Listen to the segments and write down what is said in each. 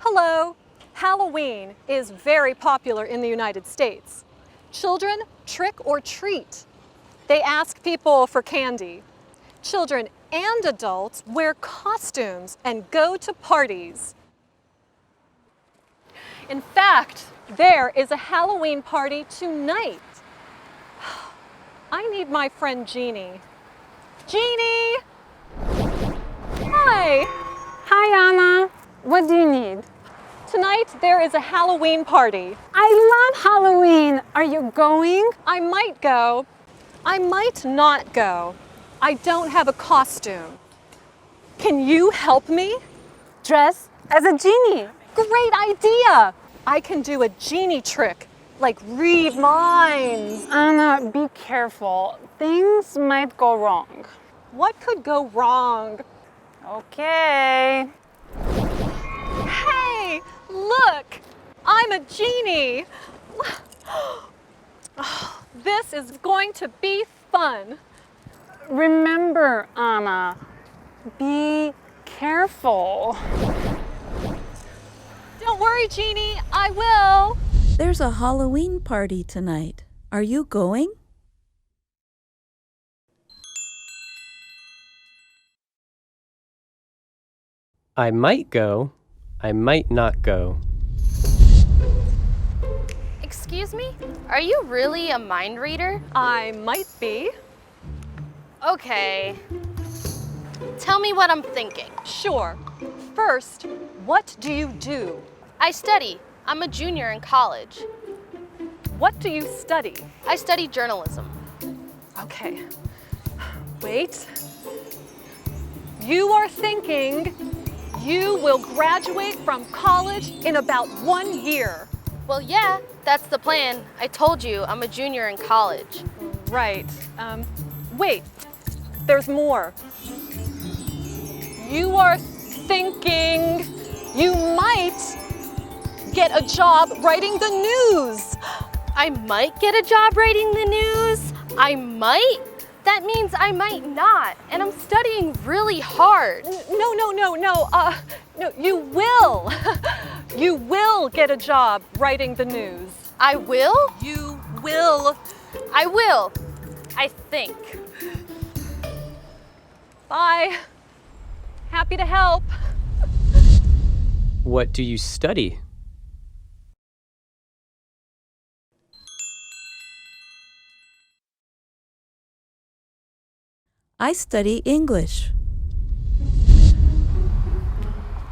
Hello! Halloween is very popular in the United States. Children trick or treat. They ask people for candy. Children and adults wear costumes and go to parties. In fact, there is a Halloween party tonight. I need my friend Jeannie. Jeannie! Hi! Hi, Anna. What do you need? Tonight there is a Halloween party. I love Halloween. Are you going? I might go. I might not go. I don't have a costume. Can you help me? Dress as a genie. Great idea! I can do a genie trick, like read minds. Anna, be careful. Things might go wrong. What could go wrong? Okay. Hey, look! I'm a genie! This is going to be fun. Remember, Anna, be careful. Don't worry, Jeannie, I will. There's a Halloween party tonight. Are you going? I might go. I might not go. Excuse me? Are you really a mind reader? I might be. Okay. Tell me what I'm thinking. Sure. First, what do you do? I study. I'm a junior in college. What do you study? I study journalism. Okay. Wait. You are thinking you will graduate from college in about 1 year. Well, yeah, that's the plan. I told you I'm a junior in college. Right. Wait. There's more. You are thinking you might get a job writing the news. I might get a job writing the news. I might? That means I might not, and I'm studying really hard. No, you will. You will get a job writing the news. I will? You will. I will. I think. Bye. Happy to help. What do you study? I study English.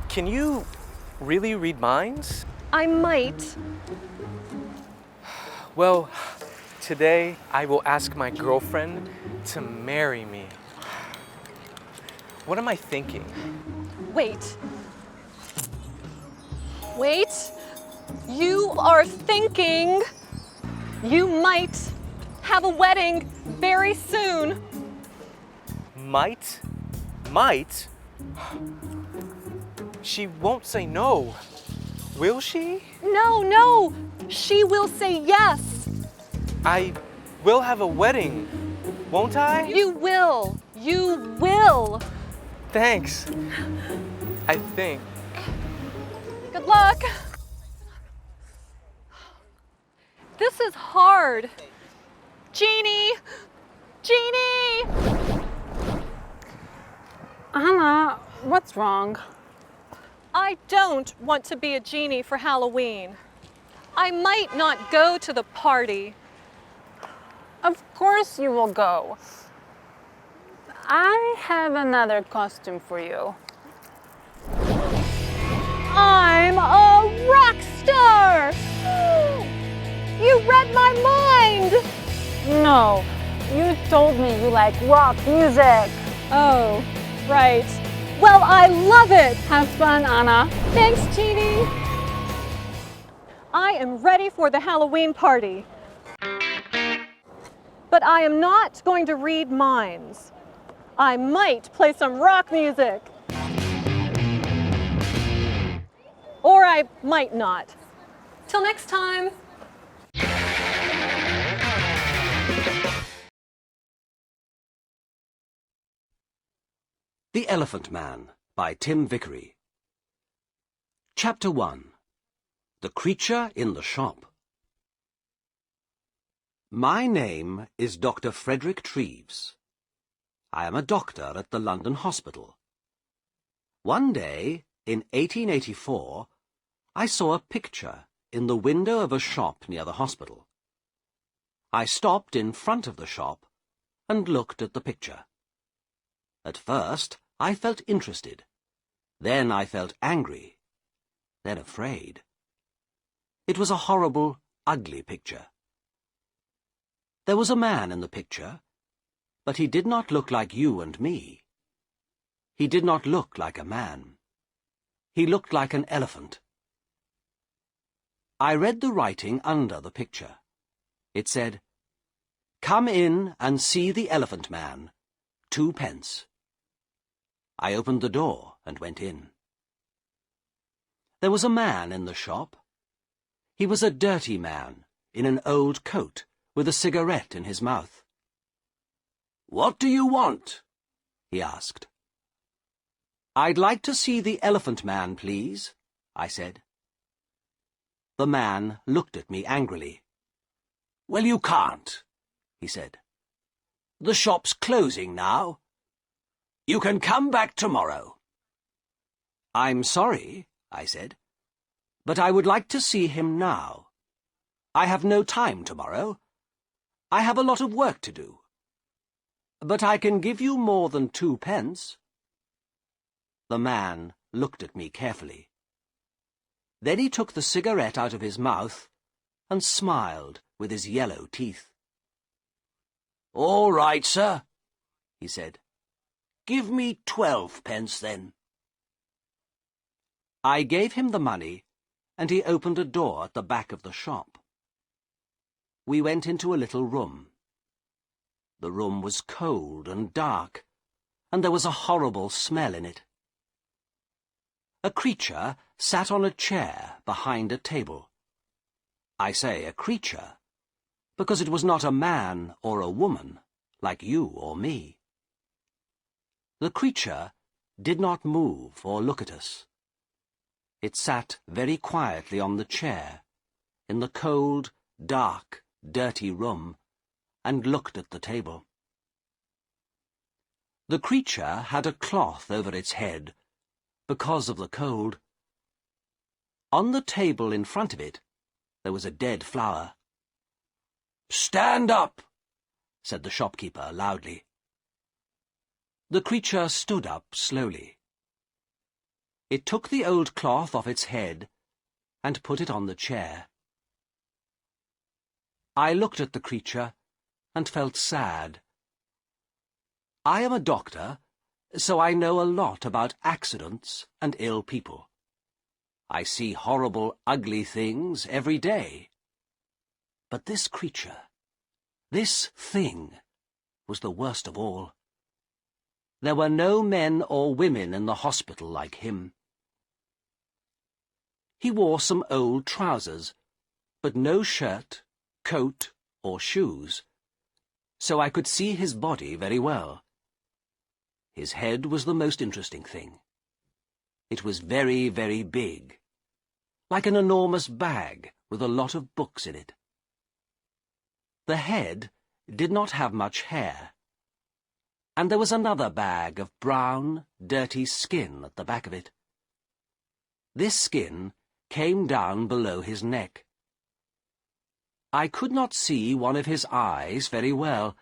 Can you really read minds? I might. Well, today I will ask my girlfriend to marry me. What am I thinking? Wait. Wait. You are thinking you might have a wedding very soon. Might? Might? She won't say no, will she? No. She will say yes. I will have a wedding, won't I? You will. You will. Thanks. I think. Good luck. This is hard. Jeannie! Jeannie! Anna, what's wrong? I don't want to be a genie for Halloween. I might not go to the party. Of course you will go. I have another costume for you. I'm a rock star! You read my mind! No, you told me you like rock music. Oh, right. Well, I love it! Have fun, Anna. Thanks, Jeannie! I am ready for the Halloween party. But I am not going to read minds. I might play some rock music. Or I might not. Till next time. The Elephant Man by Tim Vickery. Chapter 1. The Creature in the Shop. My name is Dr. Frederick Treves. I am a doctor at the London Hospital. One day, in 1884, I saw a picture in the window of a shop near the hospital. I stopped in front of the shop and looked at the picture. At first, I felt interested. Then I felt angry. Then afraid. It was a horrible, ugly picture. There was a man in the picture, but he did not look like you and me. He did not look like a man. He looked like an elephant. I read the writing under the picture. It said, "Come in and see the Elephant Man, 2 pence." I opened the door and went in. There was a man in the shop. He was a dirty man in an old coat with a cigarette in his mouth. "What do you want?" he asked. "I'd like to see the Elephant Man, please," I said. The man looked at me angrily. "Well, you can't," he said. "The shop's closing now. You can come back tomorrow." "I'm sorry," I said, "but I would like to see him now. I have no time tomorrow. I have a lot of work to do. But I can give you more than 2 pence. The man looked at me carefully. Then he took the cigarette out of his mouth and smiled with his yellow teeth. "All right, sir," he said. "Give me 12 pence, then." I gave him the money, and he opened a door at the back of the shop. We went into a little room. The room was cold and dark, and there was a horrible smell in it. A creature sat on a chair behind a table. I say a creature, because it was not a man or a woman, like you or me. The creature did not move or look at us. It sat very quietly on the chair, in the cold, dark, dirty room, and looked at the table. The creature had a cloth over its head, because of the cold. On the table in front of it, there was a dead flower. "Stand up," said the shopkeeper loudly. The creature stood up slowly. It took the old cloth off its head and put it on the chair. I looked at the creature and felt sad. I am a doctor, so I know a lot about accidents and ill people. I see horrible, ugly things every day. But this creature, this thing, was the worst of all. There were no men or women in the hospital like him. He wore some old trousers, but no shirt, coat, or shoes, so I could see his body very well. His head was the most interesting thing. It was very, very big, like an enormous bag with a lot of books in it. The head did not have much hair, and there was another bag of brown, dirty skin at the back of it. This skin came down below his neck. I could not see one of his eyes very well,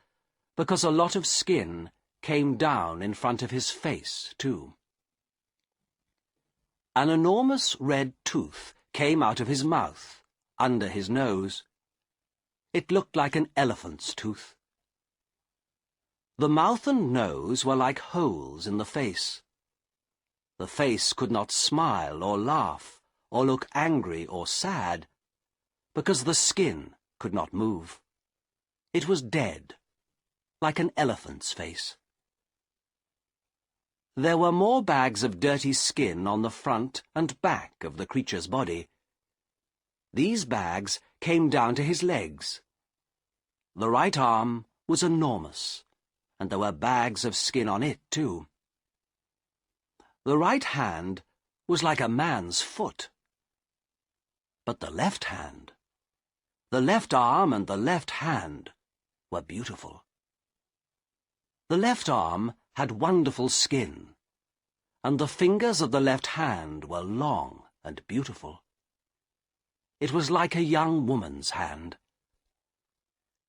because a lot of skin came down in front of his face, too. An enormous red tooth came out of his mouth, under his nose. It looked like an elephant's tooth. The mouth and nose were like holes in the face. The face could not smile or laugh or look angry or sad, because the skin could not move. It was dead, like an elephant's face. There were more bags of dirty skin on the front and back of the creature's body. These bags came down to his legs. The right arm was enormous, and there were bags of skin on it, too. The right hand was like a man's foot. but the left hand. The left arm and the left hand were beautiful. The left arm had wonderful skin, and the fingers of the left hand were long and beautiful. It was like a young woman's hand.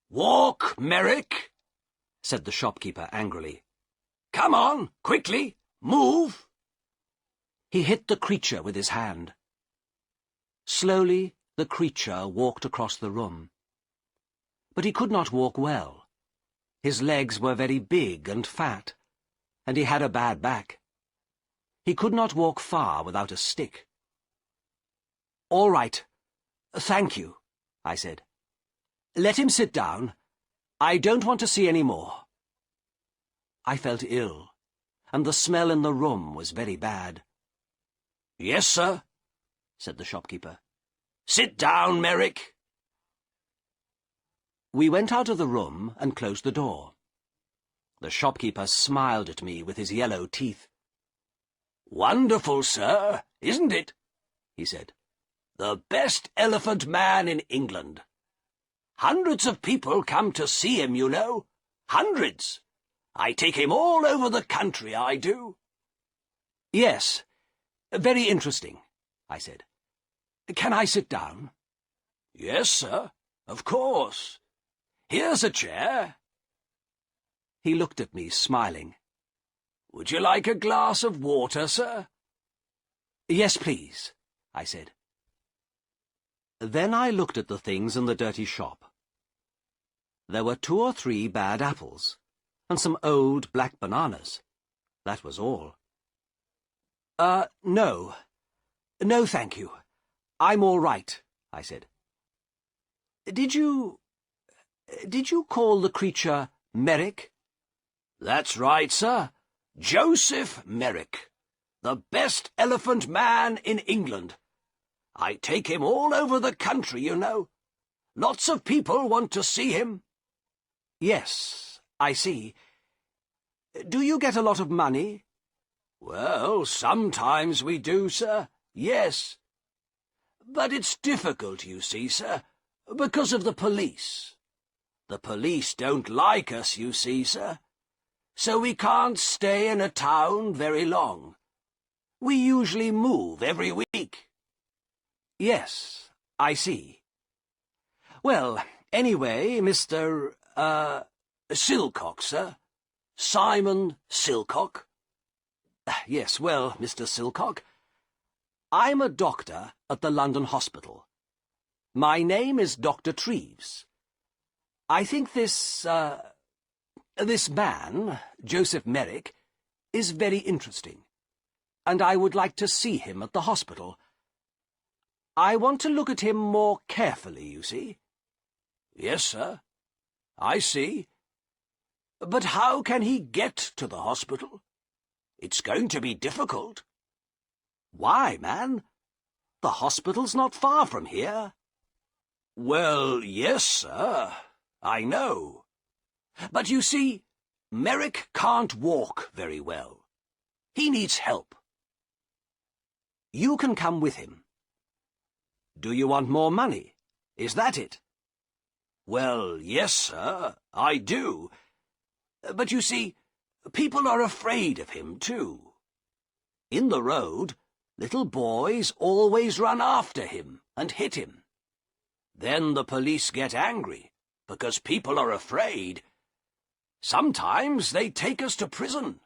"Walk, Merrick," said the shopkeeper angrily. "Come on, quickly, move." He hit the creature with his hand. Slowly, the creature walked across the room. But he could not walk well. His legs were very big and fat, and he had a bad back. He could not walk far without a stick. "All right. Thank you," I said. "Let him sit down. I don't want to see any more." I felt ill, and the smell in the room was very bad. "Yes, sir," said the shopkeeper. "Sit down, Merrick." We went out of the room and closed the door. The shopkeeper smiled at me with his yellow teeth. "Wonderful, sir, isn't it?" he said. "The best elephant man in England. Hundreds of people come to see him, you know. Hundreds. I take him all over the country, I do." "Yes, very interesting," I said. "Can I sit down?" "Yes, sir, of course. Here's a chair." He looked at me, smiling. "Would you like a glass of water, sir?" "Yes, please," I said. Then I looked at the things in the dirty shop. There were 2 or 3 bad apples, and some old black bananas. That was all. No. No, thank you. I'm all right," I said. Did you call the creature Merrick?" "That's right, sir. Joseph Merrick. The best elephant man in England. I take him all over the country, you know. Lots of people want to see him." "Yes, I see. Do you get a lot of money?" "Well, sometimes we do, sir, yes. But it's difficult, you see, sir, because of the police. The police don't like us, you see, sir. So we can't stay in a town very long. We usually move every week." "Yes, I see. Well, anyway, Mr. Silcock, sir. Simon Silcock." Yes, well, Mr. Silcock, I'm a doctor at the London Hospital. My name is Dr. Treves. I think this man, Joseph Merrick, is very interesting, and I would like to see him at the hospital. I want to look at him more carefully, you see." "Yes, sir. I see. But how can he get to the hospital? It's going to be difficult." "Why, man? The hospital's not far from here." "Well, yes, sir. I know. But you see, Merrick can't walk very well. He needs help." "You can come with him." "Do you want more money? Is that it?" "Well, yes, sir, I do. But you see, people are afraid of him, too. In the road, little boys always run after him and hit him. Then the police get angry, because people are afraid. Sometimes they take us to prison."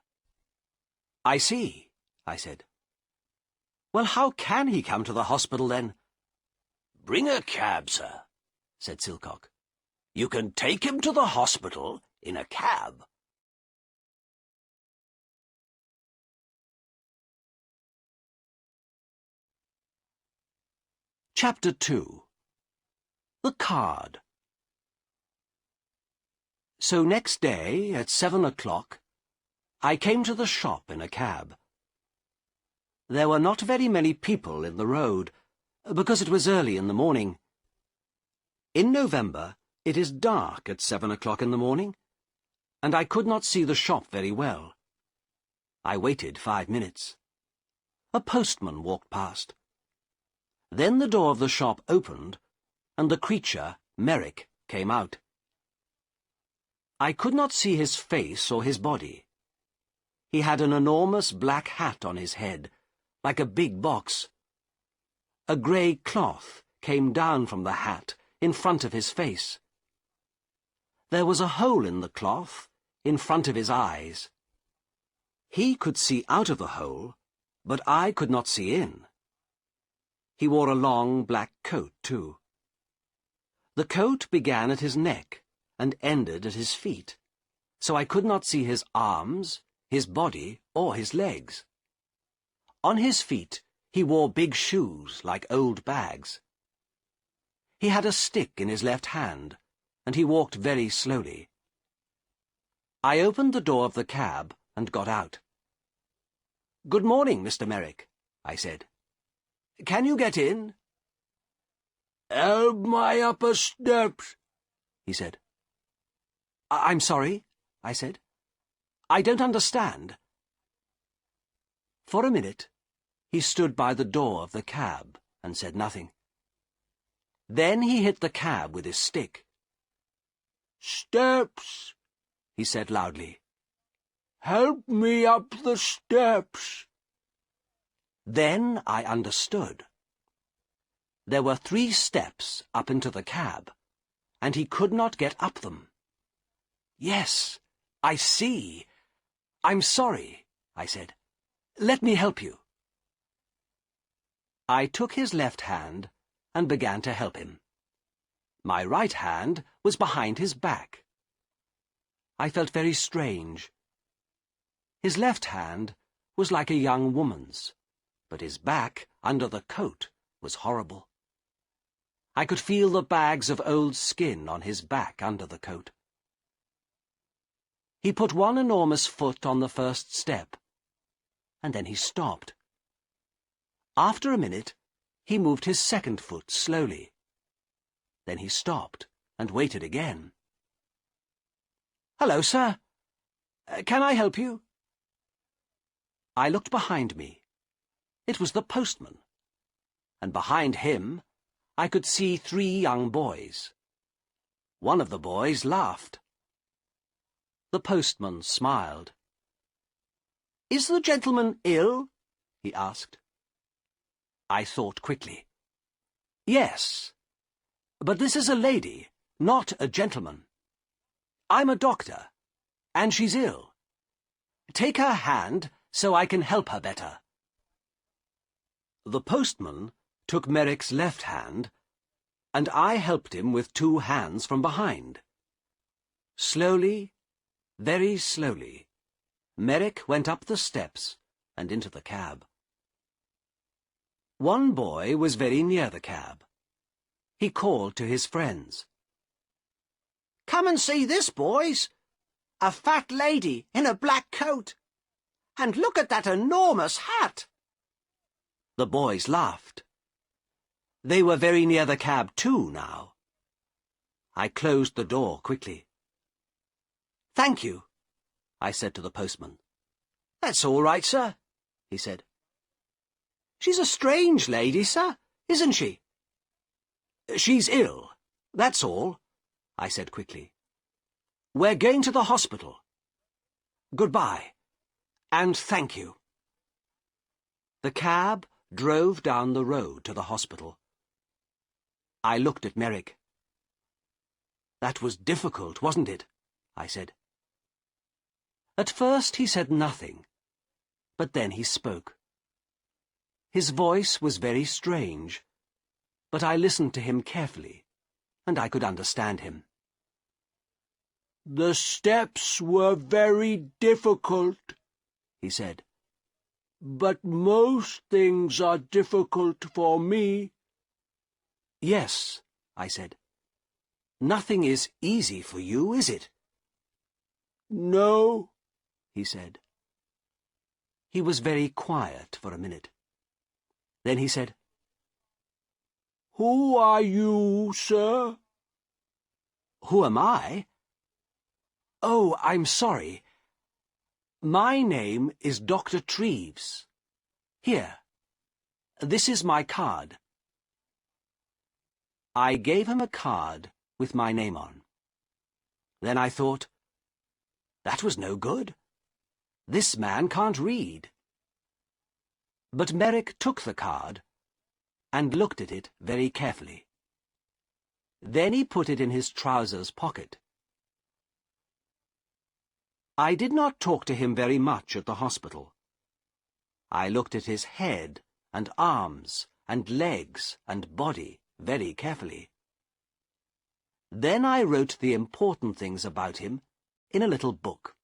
"I see," I said. "Well, how can he come to the hospital, then?" "Bring a cab, sir," said Silcock. "You can take him to the hospital in a cab." Chapter 2. The Card. So next day, at 7 o'clock, I came to the shop in a cab. There were not very many people in the road, because it was early in the morning. In November, it is dark at 7 o'clock in the morning, and I could not see the shop very well. I waited 5 minutes. A postman walked past. Then the door of the shop opened, and the creature, Merrick, came out. I could not see his face or his body. He had an enormous black hat on his head, like a big box. A grey cloth came down from the hat in front of his face. There was a hole in the cloth in front of his eyes. He could see out of the hole, but I could not see in. He wore a long black coat, too. The coat began at his neck and ended at his feet, so I could not see his arms, his body, or his legs. On his feet he wore big shoes like old bags. He had a stick in his left hand, and he walked very slowly. I opened the door of the cab and got out. "Good morning, Mr. Merrick," I said. "Can you get in?" "Help my upper steps," he said. I'm sorry," I said. "I don't understand." For a minute, he stood by the door of the cab and said nothing. Then he hit the cab with his stick. "Steps," he said loudly. "Help me up the steps." Then I understood. There were 3 steps up into the cab, and he could not get up them. "Yes, I see. I'm sorry," I said. "Let me help you." I took his left hand and began to help him. My right hand was behind his back. I felt very strange. His left hand was like a young woman's, but his back, under the coat, was horrible. I could feel the bags of old skin on his back under the coat. He put one enormous foot on the first step, and then he stopped. After a minute, he moved his second foot slowly. Then he stopped and waited again. "Hello, sir. Can I help you?" I looked behind me. It was the postman, and behind him I could see 3 young boys. One of the boys laughed. The postman smiled. "Is the gentleman ill?" he asked. I thought quickly. "Yes, but this is a lady, not a gentleman. I'm a doctor, and she's ill. Take her hand so I can help her better." The postman took Merrick's left hand, and I helped him with 2 hands from behind. Slowly, very slowly, Merrick went up the steps and into the cab. One boy was very near the cab. He called to his friends. "Come and see this, boys! A fat lady in a black coat! And look at that enormous hat!" The boys laughed. They were very near the cab too now. I closed the door quickly. "Thank you," I said to the postman. "That's all right, sir," he said. "She's a strange lady, sir, isn't she?" "She's ill, that's all," I said quickly. "We're going to the hospital. Goodbye, and thank you." The cab drove down the road to the hospital. I looked at Merrick. "That was difficult, wasn't it?" I said. At first he said nothing, but then he spoke. His voice was very strange, but I listened to him carefully, and I could understand him. "The steps were very difficult," he said. "But most things are difficult for me." "Yes," I said. "Nothing is easy for you, is it?" "No," he said. He was very quiet for a minute. Then he said, "Who are you, sir?" "Who am I? Oh, I'm sorry. My name is Dr. Treves. Here, this is my card. I gave him a card with my name on. Then I thought, that was no good. This man can't read. But Merrick took the card and looked at it very carefully. Then he put it in his trousers pocket. I did not talk to him very much at the hospital. I looked at his head and arms and legs and body very carefully. Then I wrote the important things about him in a little book.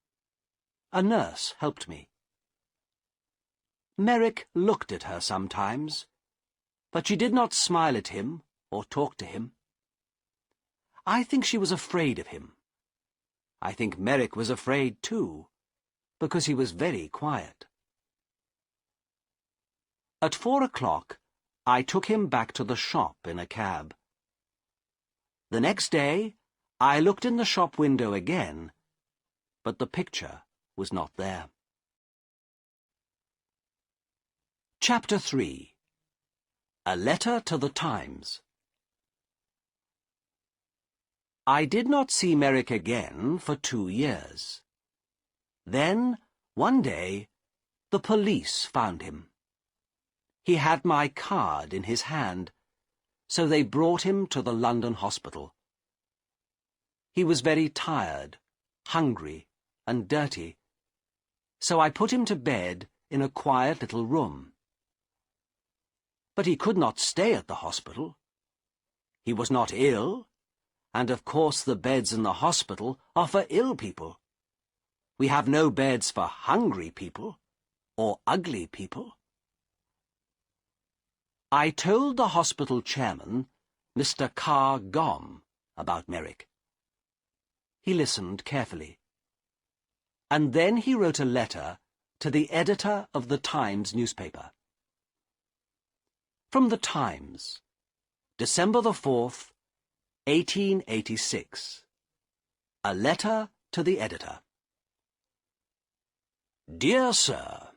A nurse helped me. Merrick looked at her sometimes, but she did not smile at him or talk to him. I think she was afraid of him. I think Merrick was afraid too, because he was very quiet. At 4 o'clock, I took him back to the shop in a cab. The next day, I looked in the shop window again, but the picture was not there. Chapter 3. A Letter to the Times. I did not see Merrick again for 2 years. Then, one day, the police found him. He had my card in his hand, so they brought him to the London hospital. He was very tired, hungry, and dirty, so I put him to bed in a quiet little room. But he could not stay at the hospital. He was not ill, and of course the beds in the hospital are for ill people. We have no beds for hungry people or ugly people. I told the hospital chairman, Mr. Carr Gomm, about Merrick. He listened carefully. And then he wrote a letter to the editor of the Times newspaper. From the Times, December the 4th, 1886. A letter to the editor. Dear Sir,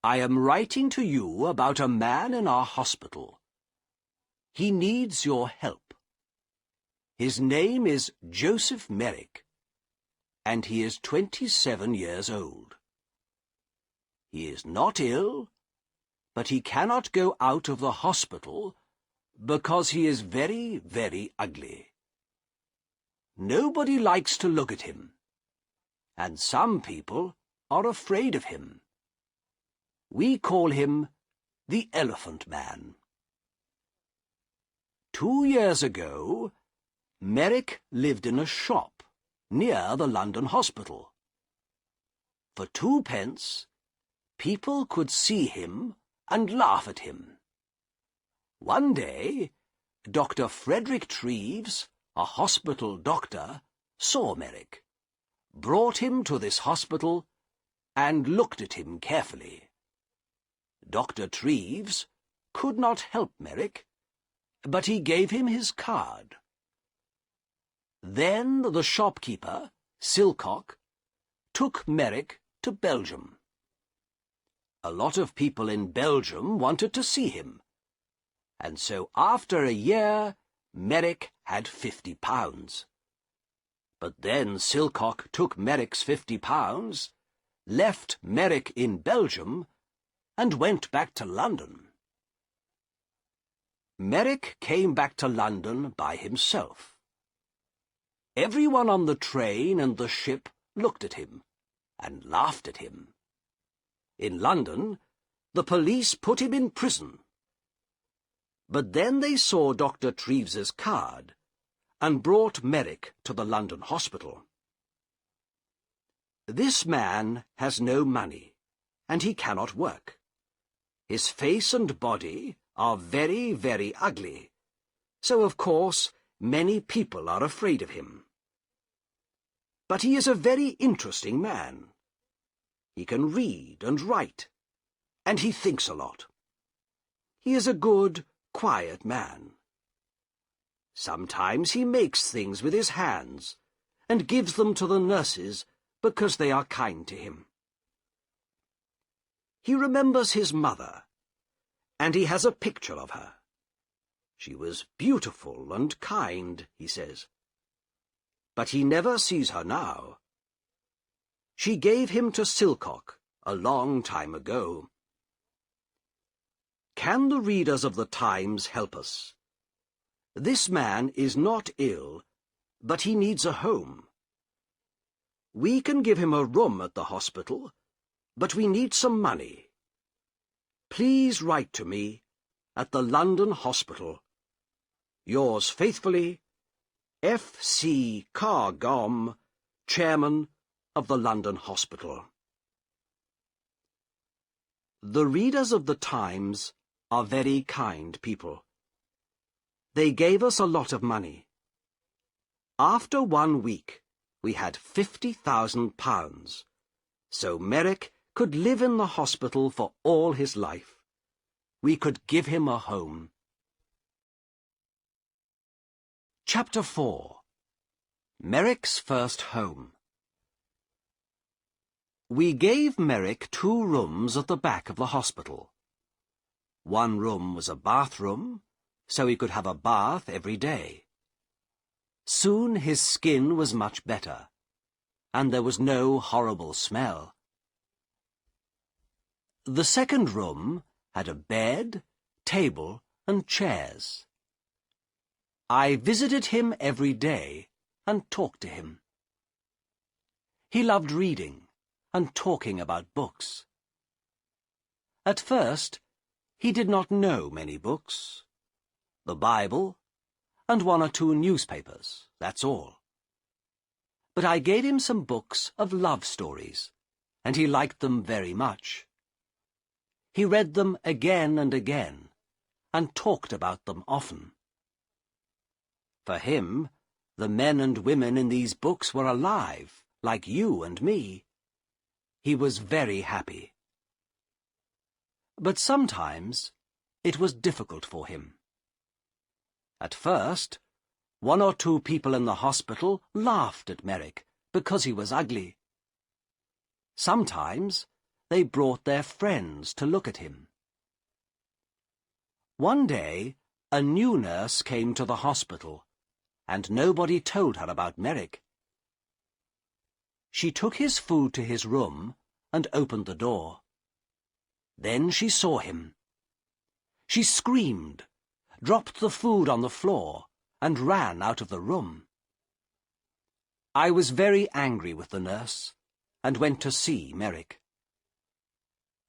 I am writing to you about a man in our hospital. He needs your help. His name is Joseph Merrick, and he is 27 years old. He is not ill, but he cannot go out of the hospital because he is very, very ugly. Nobody likes to look at him, and some people are afraid of him. We call him the Elephant Man. 2 years ago, Merrick lived in a shop near the London hospital. For 2 pence, people could see him and laugh at him. One day, Dr. Frederick Treves, a hospital doctor, saw Merrick, brought him to this hospital, and looked at him carefully. Dr. Treves could not help Merrick, but he gave him his card. Then the shopkeeper, Silcock, took Merrick to Belgium. A lot of people in Belgium wanted to see him, and so after a year, Merrick had £50. But then Silcock took Merrick's £50, left Merrick in Belgium, and went back to London. Merrick came back to London by himself. Everyone on the train and the ship looked at him and laughed at him. In London, the police put him in prison. But then they saw Dr. Treves's card and brought Merrick to the London hospital. This man has no money, and he cannot work. His face and body are very, very ugly, so of course many people are afraid of him. But he is a very interesting man. He can read and write, and he thinks a lot. He is a good, quiet man. Sometimes he makes things with his hands and gives them to the nurses because they are kind to him. He remembers his mother, and he has a picture of her. She was beautiful and kind, he says. But he never sees her now. She gave him to Silcock a long time ago. Can the readers of the Times help us? This man is not ill, but he needs a home. We can give him a room at the hospital, but we need some money. Please write to me at the London Hospital. Yours faithfully, F.C. Carr-Gomm, Chairman of the London Hospital. The readers of the Times are very kind people. They gave us a lot of money. After 1 week, we had £50,000, so Merrick could live in the hospital for all his life. We could give him a home. Chapter 4. Merrick's First Home. We gave Merrick 2 rooms at the back of the hospital. One room was a bathroom, so he could have a bath every day. Soon his skin was much better, and there was no horrible smell. The second room had a bed, table, and chairs. I visited him every day and talked to him. He loved reading and talking about books. At first, he did not know many books. The Bible, and 1 or 2 newspapers, that's all. But I gave him some books of love stories, and he liked them very much. He read them again and again, and talked about them often. For him, the men and women in these books were alive, like you and me. He was very happy. But sometimes it was difficult for him. At first, 1 or 2 people in the hospital laughed at Merrick because he was ugly. Sometimes they brought their friends to look at him. One day, a new nurse came to the hospital, and nobody told her about Merrick. She took his food to his room and opened the door. Then she saw him. She screamed, dropped the food on the floor, and ran out of the room. I was very angry with the nurse, and went to see Merrick.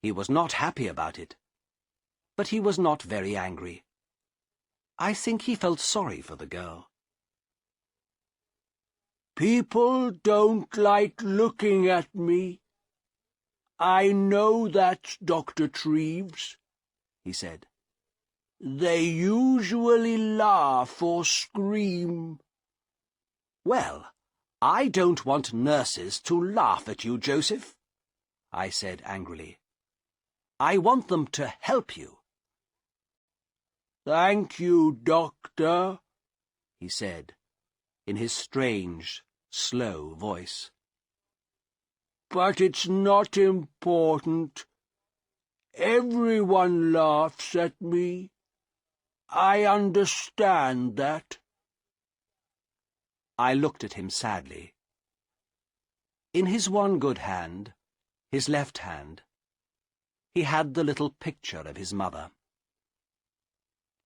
He was not happy about it, but he was not very angry. I think he felt sorry for the girl. People don't like looking at me. I know that, Dr. Treves, he said. They usually laugh or scream. Well, I don't want nurses to laugh at you, Joseph, I said angrily. I want them to help you. Thank you, Doctor, he said, in his strange, slow voice. But it's not important. Everyone laughs at me. I understand that. I looked at him sadly. In his one good hand, his left hand, he had the little picture of his mother.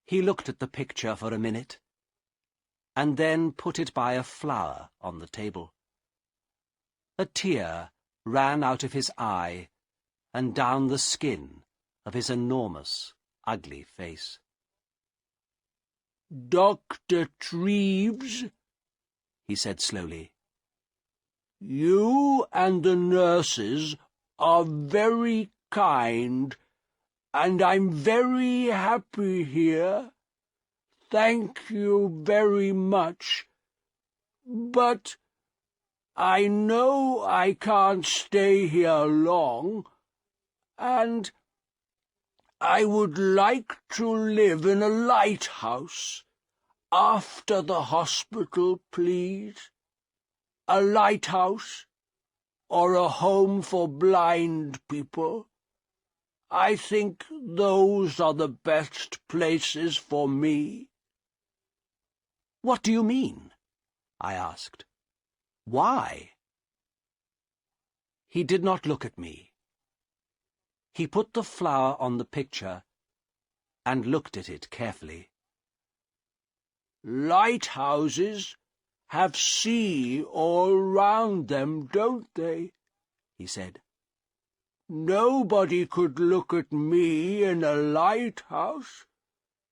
He looked at the picture for a minute, and then put it by a flower on the table. A tear ran out of his eye and down the skin of his enormous, ugly face. Dr. Treves, he said slowly, you and the nurses are very kind, and I'm very happy here. Thank you very much. But I know I can't stay here long, and I would like to live in a lighthouse after the hospital, please. A lighthouse or a home for blind people. I think those are the best places for me. "What do you mean?" I asked. "Why?" He did not look at me. He put the flower on the picture and looked at it carefully. "Lighthouses have sea all round them, don't they?" he said. "Nobody could look at me in a lighthouse,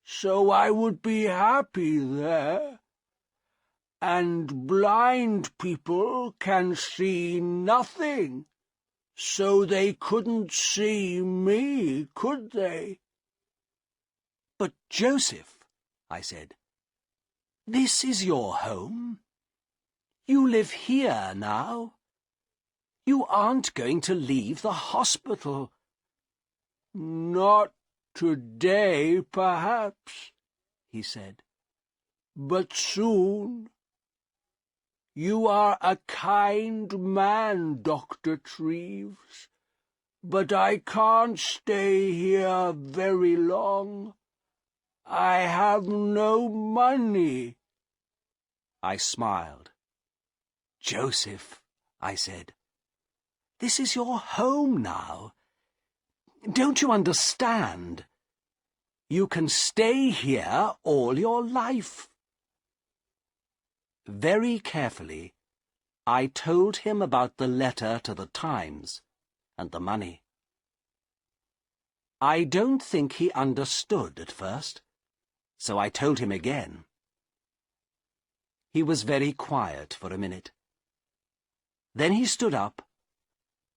so I would be happy there. And blind people can see nothing, so they couldn't see me, could they?" "But, Joseph," I said, "this is your home. You live here now. You aren't going to leave the hospital." "Not today, perhaps," he said, "but soon. You are a kind man, Dr. Treves, but I can't stay here very long. I have no money." I smiled. "Joseph," I said, "this is your home now. Don't you understand? You can stay here all your life." Very carefully, I told him about the letter to the Times and the money. I don't think he understood at first, so I told him again. He was very quiet for a minute. Then he stood up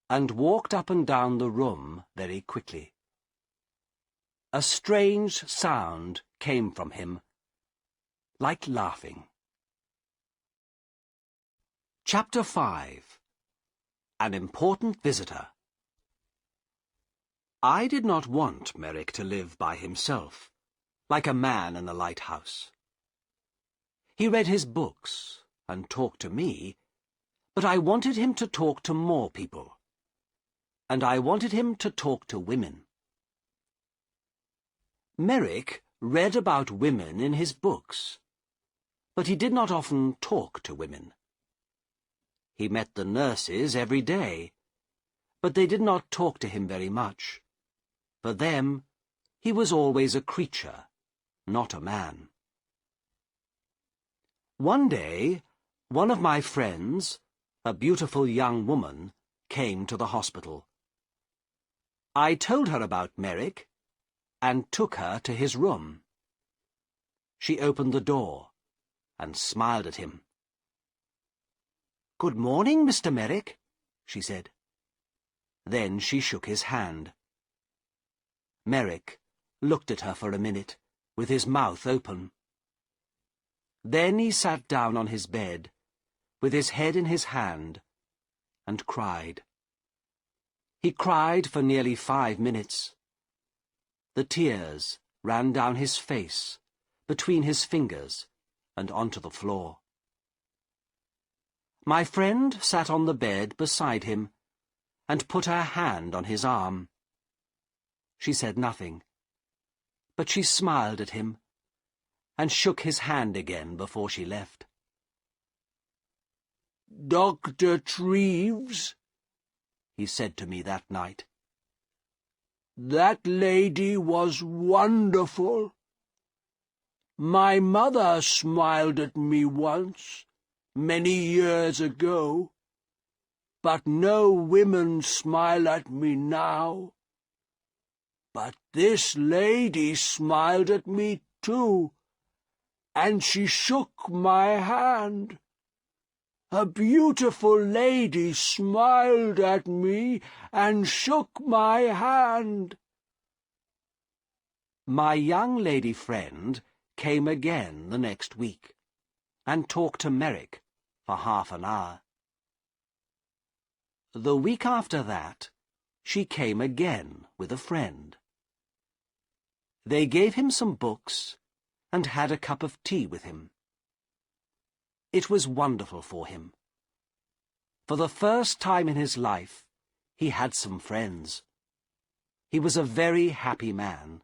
and walked up and down the room very quickly. A strange sound came from him, like laughing. Chapter 5. An Important Visitor. I did not want Merrick to live by himself, like a man in a lighthouse. He read his books and talked to me, but I wanted him to talk to more people, and I wanted him to talk to women. Merrick read about women in his books, but he did not often talk to women. He met the nurses every day, but they did not talk to him very much. For them, he was always a creature, not a man. One day, one of my friends, a beautiful young woman, came to the hospital. I told her about Merrick and took her to his room. She opened the door and smiled at him. "Good morning, Mr. Merrick," she said. Then she shook his hand. Merrick looked at her for a minute, with his mouth open. Then he sat down on his bed, with his head in his hand, and cried. He cried for nearly 5 minutes. The tears ran down his face, between his fingers, and onto the floor. My friend sat on the bed beside him and put her hand on his arm. She said nothing, but she smiled at him and shook his hand again before she left. "Dr. Treves," he said to me that night, "that lady was wonderful. My mother smiled at me once, many years ago, but no women smile at me now. But this lady smiled at me too, and she shook my hand. A beautiful lady smiled at me and shook my hand." My young lady friend came again the next week and talked to Merrick for half an hour. The week after that, she came again with a friend. They gave him some books and had a cup of tea with him. It was wonderful for him. For the first time in his life, he had some friends. He was a very happy man.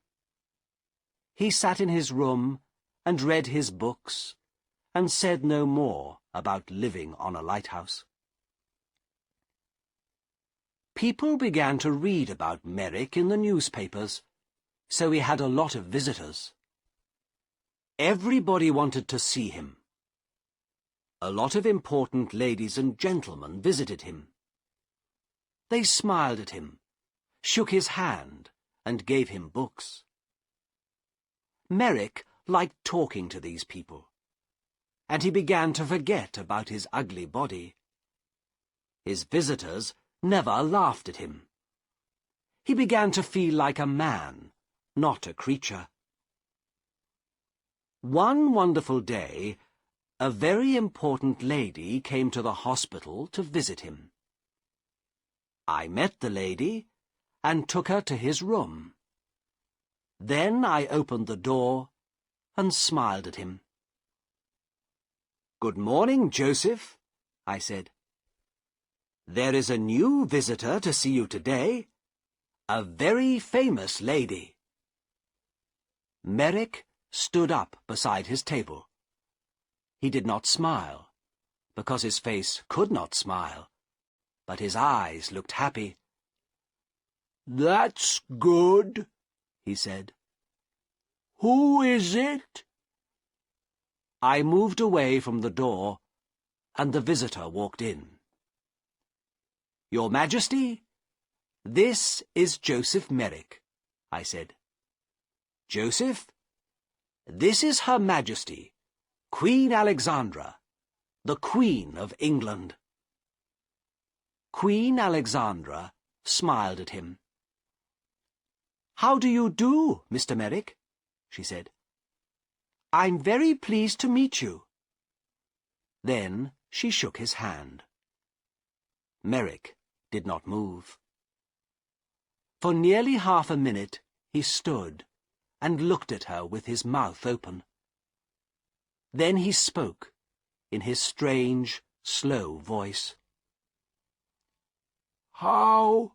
He sat in his room and read his books and said no more about living on a lighthouse. People began to read about Merrick in the newspapers, so he had a lot of visitors. Everybody wanted to see him. A lot of important ladies and gentlemen visited him. They smiled at him, shook his hand, and gave him books. Merrick liked talking to these people, and he began to forget about his ugly body. His visitors never laughed at him. He began to feel like a man, not a creature. One wonderful day, a very important lady came to the hospital to visit him. I met the lady and took her to his room. Then I opened the door and smiled at him. "Good morning, Joseph," I said. "There is a new visitor to see you today, a very famous lady." Merrick stood up beside his table. He did not smile, because his face could not smile, but his eyes looked happy. "That's good," he said. "Who is it?" I moved away from the door, and the visitor walked in. "Your Majesty, this is Joseph Merrick," I said. "Joseph, this is Her Majesty, Queen Alexandra, the Queen of England." Queen Alexandra smiled at him. "How do you do, Mr. Merrick?" she said. "I'm very pleased to meet you." Then she shook his hand. Merrick did not move. For nearly half a minute he stood and looked at her with his mouth open. Then he spoke in his strange, slow voice. How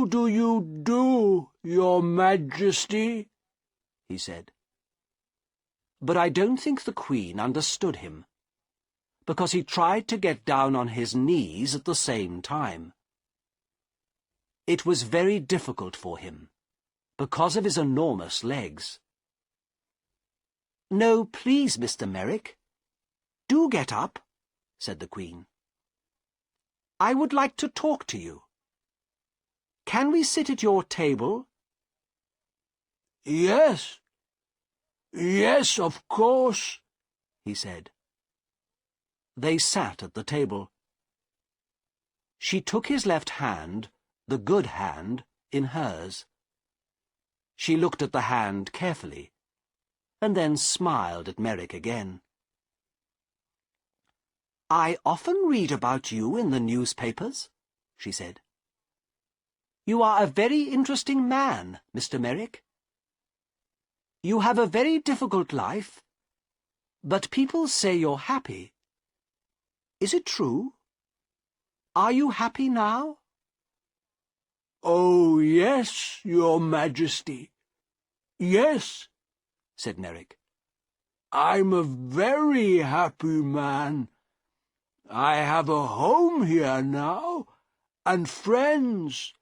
do you do, Your Majesty?" he said. But I don't think the Queen understood him, because he tried to get down on his knees at the same time. It was very difficult for him, because of his enormous legs. "No, please, Mr. Merrick. Do get up," said the Queen. "I would like to talk to you. Can we sit at your table?" "Yes, of course," he said. They sat at the table. She took his left hand, the good hand, in hers. She looked at the hand carefully, and then smiled at Merrick again. "I often read about you in the newspapers," she said. "You are a very interesting man, Mr. Merrick. You have a very difficult life, but people say you're happy. Is it true? Are you happy now?" "Oh, yes, Your Majesty. Yes," said Merrick. "I'm a very happy man. I have a home here now, and friends,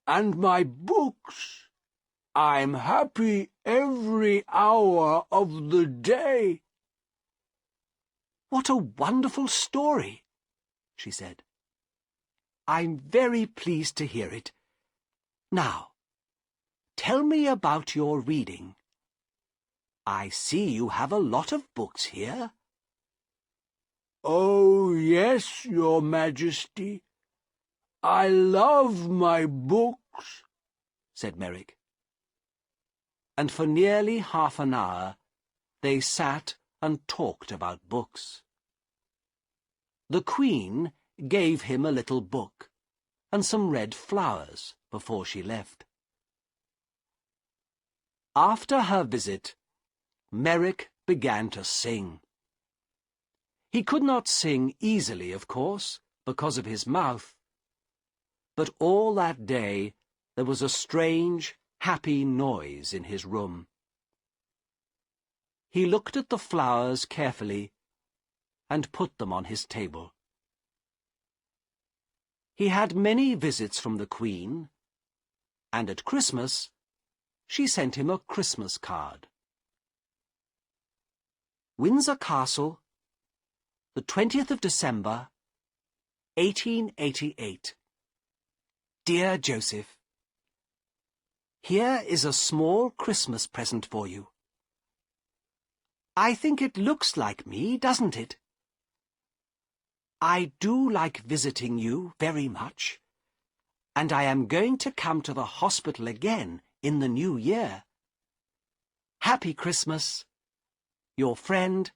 and my books. I'm happy every hour of the day." "What a wonderful story," she said. "I'm very pleased to hear it. Now, tell me about your reading. I see you have a lot of books here." "Oh, yes, Your Majesty. I love my books," said Merrick. And for nearly half an hour they sat and talked about books. The Queen gave him a little book and some red flowers before she left. After her visit, Merrick began to sing. He could not sing easily, of course, because of his mouth, but all that day there was a strange, happy noise in his room. He looked at the flowers carefully and put them on his table. He had many visits from the Queen, and at Christmas she sent him a Christmas card. Windsor Castle, the 20th of December, 1888. Dear Joseph, here is a small Christmas present for you. I think it looks like me, doesn't it? I do like visiting you very much, and I am going to come to the hospital again in the new year. Happy Christmas, your friend,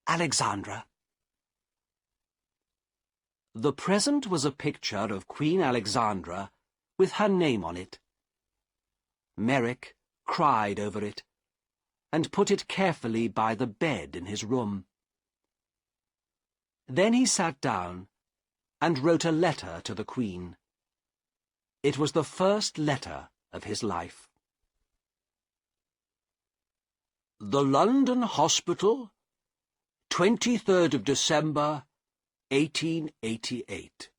Alexandra. The present was a picture of Queen Alexandra with her name on it. Merrick cried over it and put it carefully by the bed in his room. Then he sat down and wrote a letter to the Queen. It was the first letter of his life. The London Hospital, 23rd of December, 1888.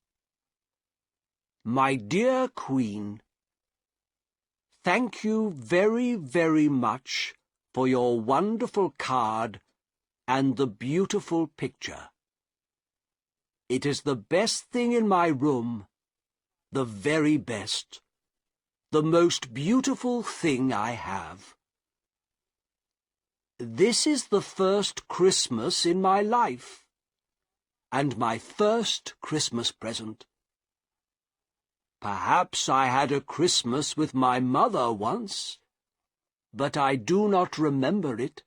My dear Queen, thank you very, very much for your wonderful card and the beautiful picture. It is the best thing in my room, the very best, the most beautiful thing I have. This is the first Christmas in my life, and my first Christmas present. Perhaps I had a Christmas with my mother once, but I do not remember it.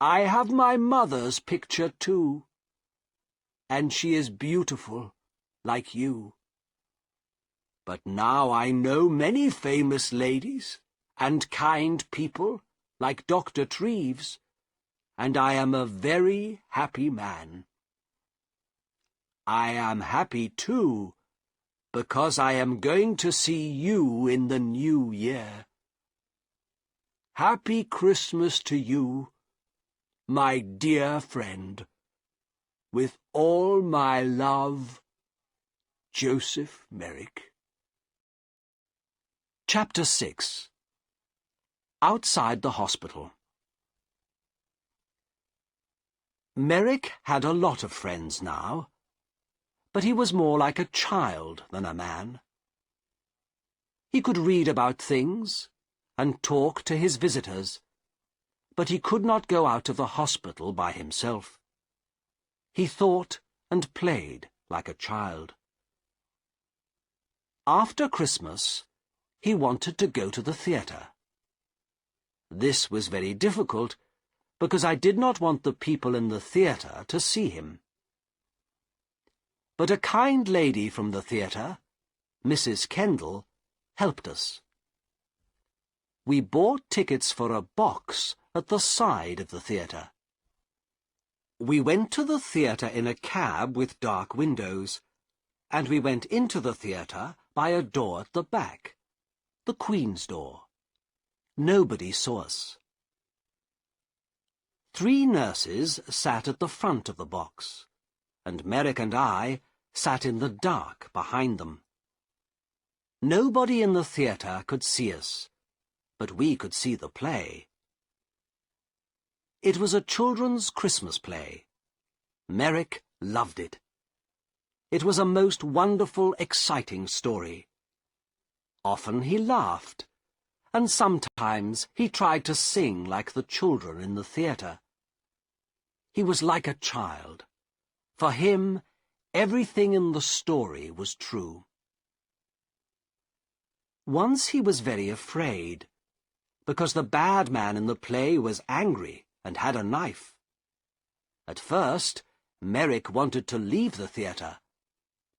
I have my mother's picture too, and she is beautiful, like you. But now I know many famous ladies and kind people, like Dr. Treves, and I am a very happy man. I am happy, too, because I am going to see you in the new year. Happy Christmas to you, my dear friend. With all my love, Joseph Merrick. Chapter 6. Outside the hospital. Merrick had a lot of friends now, but he was more like a child than a man. He could read about things and talk to his visitors, but he could not go out of the hospital by himself. He thought and played like a child. After Christmas, he wanted to go to the theatre. This was very difficult, because I did not want the people in the theatre to see him. But a kind lady from the theatre, Mrs. Kendall, helped us. We bought tickets for a box at the side of the theatre. We went to the theatre in a cab with dark windows, and we went into the theatre by a door at the back, the Queen's door. Nobody saw us. 3 nurses sat at the front of the box, and Merrick and I sat in the dark behind them. Nobody in the theatre could see us, but we could see the play. It was a children's Christmas play. Merrick loved it. It was a most wonderful, exciting story. Often he laughed, and sometimes he tried to sing like the children in the theatre. He was like a child. For him, everything in the story was true. Once he was very afraid, because the bad man in the play was angry and had a knife. At first, Merrick wanted to leave the theatre,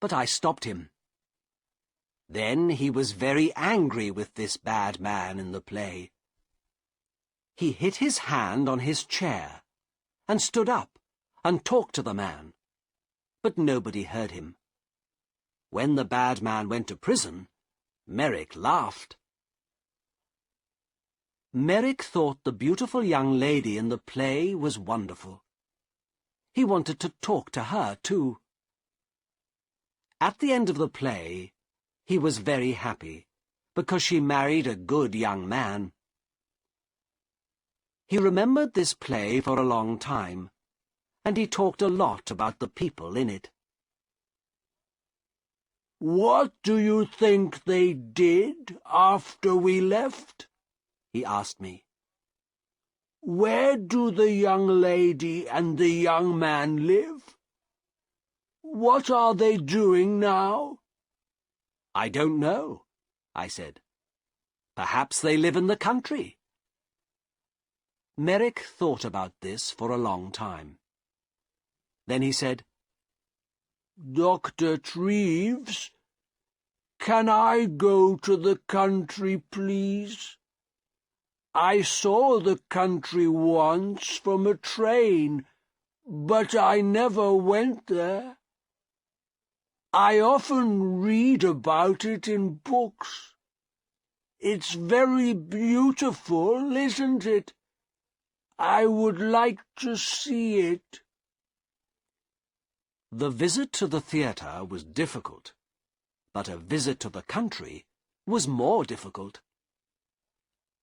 but I stopped him. Then he was very angry with this bad man in the play. He hit his hand on his chair and stood up and talked to the man, but nobody heard him. When the bad man went to prison, Merrick laughed. Merrick thought the beautiful young lady in the play was wonderful. He wanted to talk to her, too. At the end of the play, he was very happy, because she married a good young man. He remembered this play for a long time, and he talked a lot about the people in it. "What do you think they did after we left?" he asked me. "Where do the young lady and the young man live? What are they doing now?" "I don't know," I said. "Perhaps they live in the country." Merrick thought about this for a long time. Then he said, "Dr. Treves, can I go to the country, please? I saw the country once from a train, but I never went there. I often read about it in books. It's very beautiful, isn't it? I would like to see it." The visit to the theatre was difficult, but a visit to the country was more difficult.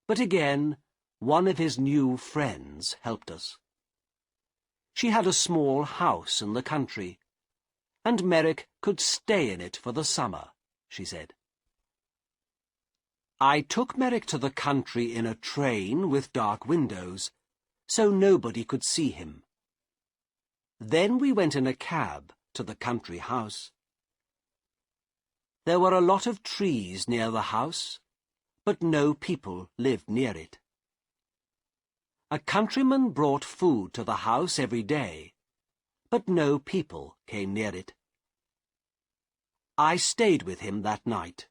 But again, one of his new friends helped us. She had a small house in the country, and Merrick could stay in it for the summer, she said. I took Merrick to the country in a train with dark windows, so nobody could see him. Then we went in a cab to the country house. There were a lot of trees near the house, but no people lived near it. A countryman brought food to the house every day, but no people came near it. I stayed with him that night.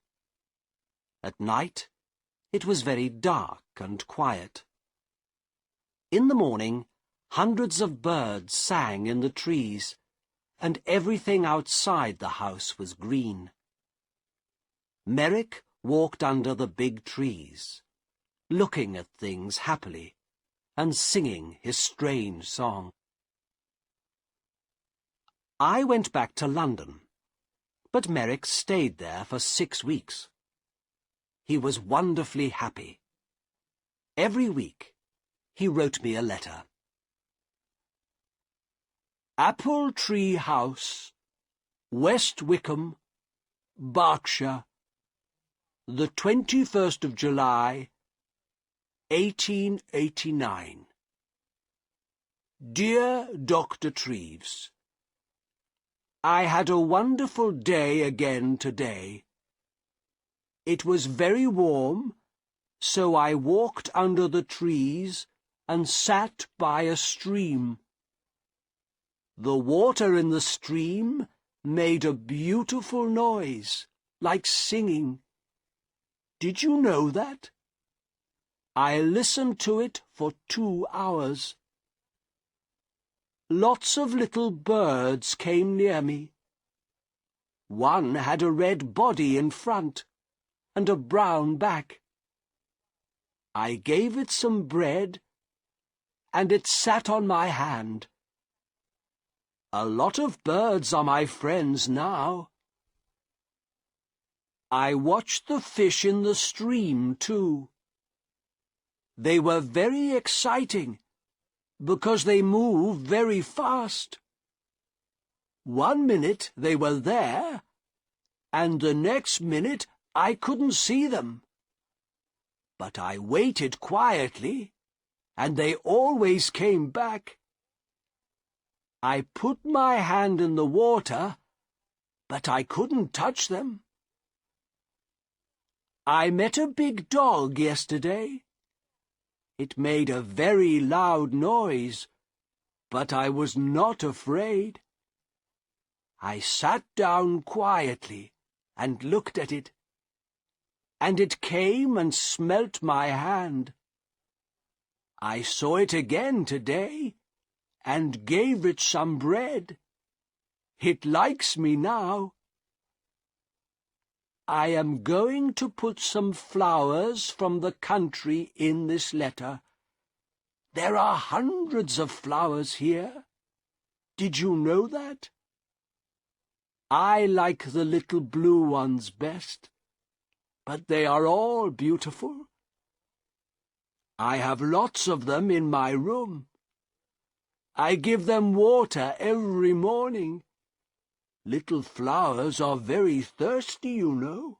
At night, it was very dark and quiet. In the morning, hundreds of birds sang in the trees, and everything outside the house was green. Merrick walked under the big trees, looking at things happily and singing his strange song. I went back to London, but Merrick stayed there for 6 weeks. He was wonderfully happy. Every week, he wrote me a letter. Apple Tree House, West Wickham, Berkshire, the 21st of July, 1889. Dear Dr. Treves, I had a wonderful day again today. It was very warm, so I walked under the trees and sat by a stream. The water in the stream made a beautiful noise, like singing. Did you know that? I listened to it for 2 hours. Lots of little birds came near me. One had a red body in front and a brown back. I gave it some bread, and it sat on my hand. A lot of birds are my friends now. I watched the fish in the stream, too. They were very exciting, because they move very fast. 1 minute they were there, and the next minute I couldn't see them. But I waited quietly, and they always came back. I put my hand in the water, but I couldn't touch them. I met a big dog yesterday. It made a very loud noise, but I was not afraid. I sat down quietly and looked at it, and it came and smelt my hand. I saw it again today, and gave it some bread. It likes me now. I am going to put some flowers from the country in this letter. There are hundreds of flowers here. Did you know that? I like the little blue ones best, but they are all beautiful. I have lots of them in my room. I give them water every morning. Little flowers are very thirsty, you know.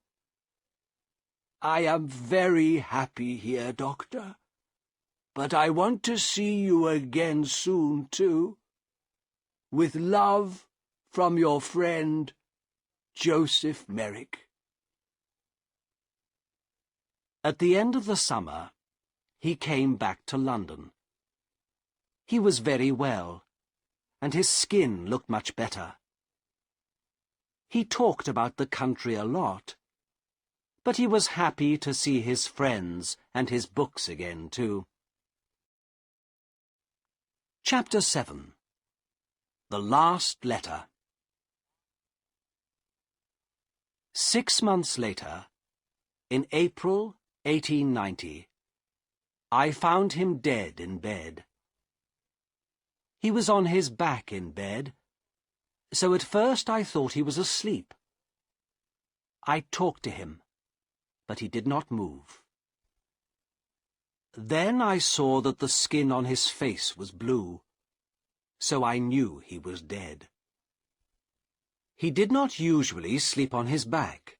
I am very happy here, Doctor, but I want to see you again soon, too. With love, from your friend, Joseph Merrick. At the end of the summer, he came back to London. He was very well, and his skin looked much better. He talked about the country a lot, but he was happy to see his friends and his books again, too. Chapter 7. The Last Letter. 6 months later, in April 1890, I found him dead in bed. He was on his back in bed, so at first I thought he was asleep. I talked to him, but he did not move. Then I saw that the skin on his face was blue, so I knew he was dead. He did not usually sleep on his back.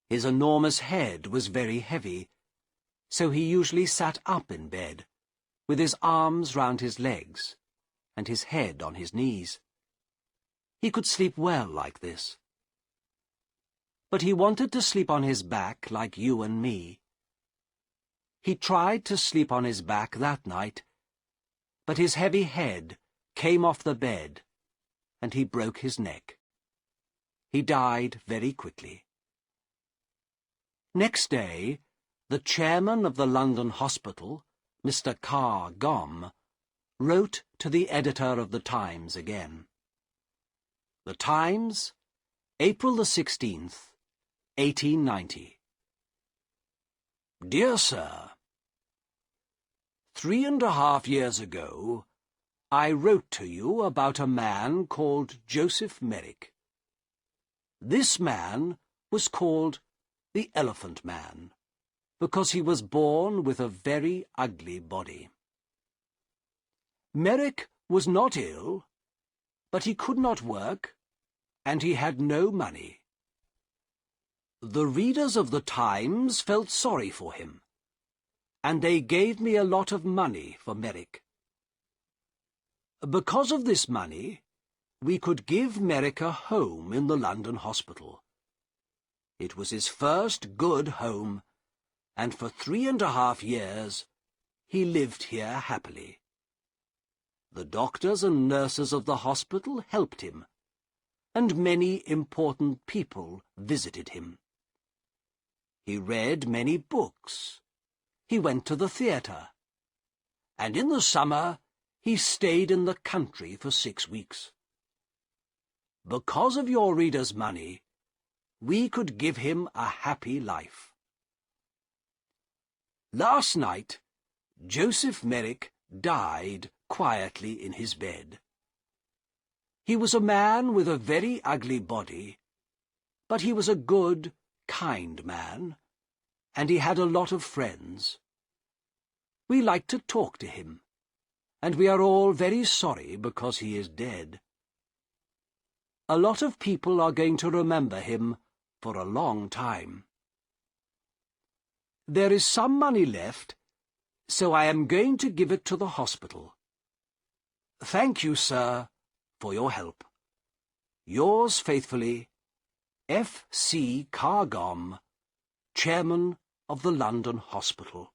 His enormous head was very heavy, so he usually sat up in bed, with his arms round his legs, and his head on his knees. He could sleep well like this. But he wanted to sleep on his back like you and me. He tried to sleep on his back that night, but his heavy head came off the bed, and he broke his neck. He died very quickly. Next day, the chairman of the London Hospital, Mr. Carr Gomm, wrote to the editor of the Times again. The Times, April the 16th, 1890. Dear Sir, 3.5 years ago, I wrote to you about a man called Joseph Merrick. This man was called the Elephant Man, because he was born with a very ugly body. Merrick was not ill, but he could not work, and he had no money. The readers of the Times felt sorry for him, and they gave me a lot of money for Merrick. Because of this money, we could give Merrick a home in the London hospital. It was his first good home, and for 3.5 years he lived here happily. The doctors and nurses of the hospital helped him, and many important people visited him. He read many books. He went to the theatre, and in the summer he stayed in the country for 6 weeks. Because of your readers' money, we could give him a happy life. Last night, Joseph Merrick died quietly in his bed. He was a man with a very ugly body, but he was a good, kind man, and he had a lot of friends. We like to talk to him, and we are all very sorry because he is dead. A lot of people are going to remember him for a long time. There is some money left, so I am going to give it to the hospital. Thank you, sir, for your help. Yours faithfully, F. C. Carr Gomm, Chairman of the London Hospital.